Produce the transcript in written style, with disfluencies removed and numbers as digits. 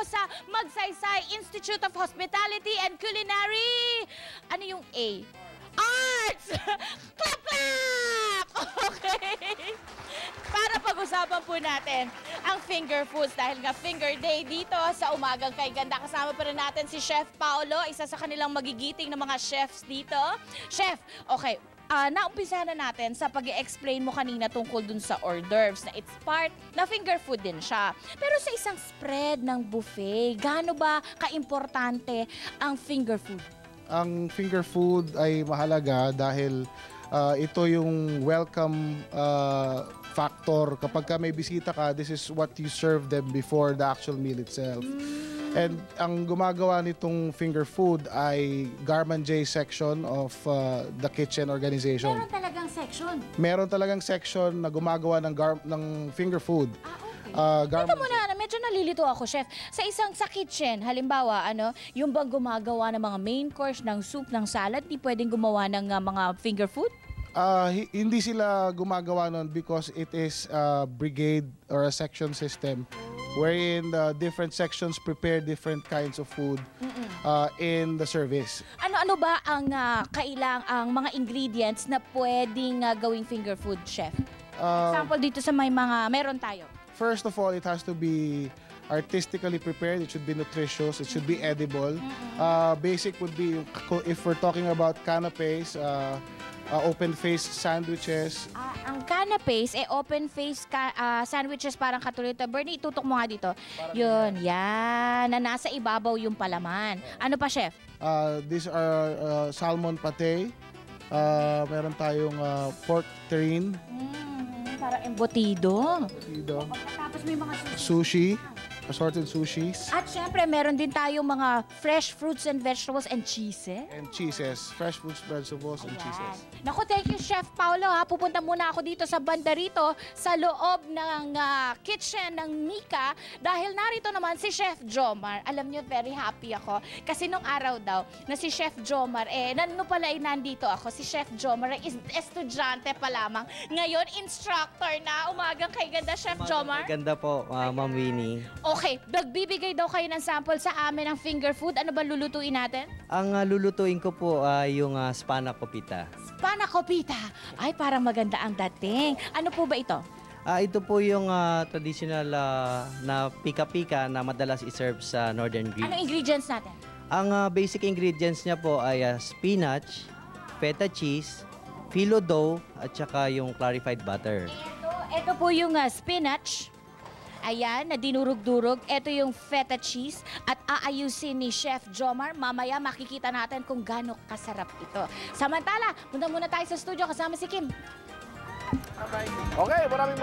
sa Magsaysay Institute of Hospitality and Culinary. Ano yung A? Arts! Clap, clap! Okay. Para pag-usapan po natin ang finger foods dahil nga finger day dito sa Umagang Kay Ganda. Kasama pa rin natin si Chef Paolo, isa sa kanilang magigiting na mga chefs dito. Chef, okay. Naumpisa na natin sa pag-i-explain mo kanina tungkol dun sa hors d'oeuvres na it's part na finger food din siya. Pero sa isang spread ng buffet, gaano ba kaimportante ang finger food? Ang finger food ay mahalaga dahil ito yung welcome factor. Kapag ka may bisita ka, this is what you serve them before the actual meal itself. And ang gumagawa nitong finger food ay Garman J section of the kitchen organization. Meron talagang section? Meron talagang section na gumagawa ng finger food. Teka muna, medyo nalilito ako, Chef. Sa kitchen, halimbawa, yung bang gumagawa ng mga main course, ng soup, ng salad, di pwedeng gumawa ng mga finger food? Hindi sila gumagawa nun because it is a brigade or a section system wherein different sections prepare different kinds of food in the service. Ano ba ang ang mga ingredients na pwedeng gawing finger food, Chef? Example dito sa meron tayo. First of all, it has to be artistically prepared. It should be nutritious. It should be edible. Basic would be, if we're talking about canapes, open-faced sandwiches. Ang canapes, open-faced sandwiches parang katulad ito. Bernie, itutok mo nga dito. Yun, yan. Na nasa ibabaw yung palaman. Ano pa, Chef? These are salmon pate. Meron tayong pork terrine. Parang embutido. Tapos may mga sushi. Assorted sushis. At syempre, meron din tayong mga fresh fruits and vegetables and cheeses. And cheeses. Fresh fruits, vegetables, and cheeses. Naku, thank you, Chef Paolo. Pupunta muna ako dito sa banda rito sa loob ng kitchen ng Mika dahil narito naman si Chef Jomar. Alam niyo, very happy ako. Kasi nung araw daw na si Chef Jomar, nandito ako. Si Chef Jomar is estudyante pa lamang. Ngayon, instructor na. Umagang Kay Ganda, Chef Jomar. Ganda po, Ma'am Winnie. Okay, nagbibigay daw kayo ng sample sa amin ng finger food. Ano ba lulutuin natin? Ang lulutuin ko po ay yung spanakopita. Spanakopita. Ay, parang maganda ang dating. Ano po ba ito? Ito po yung traditional na pika-pika na madalas iserve sa Northern Greece. Anong ingredients natin? Ang basic ingredients niya po ay spinach, feta cheese, phyllo dough, at saka yung clarified butter. Ito po yung spinach. Ayan, na dinurog-durog. Ito yung feta cheese at aayusin ni Chef Jomar. Mamaya makikita natin kung gaano kasarap ito. Samantala, punta muna tayo sa studio kasama si Kim. Okay, maraming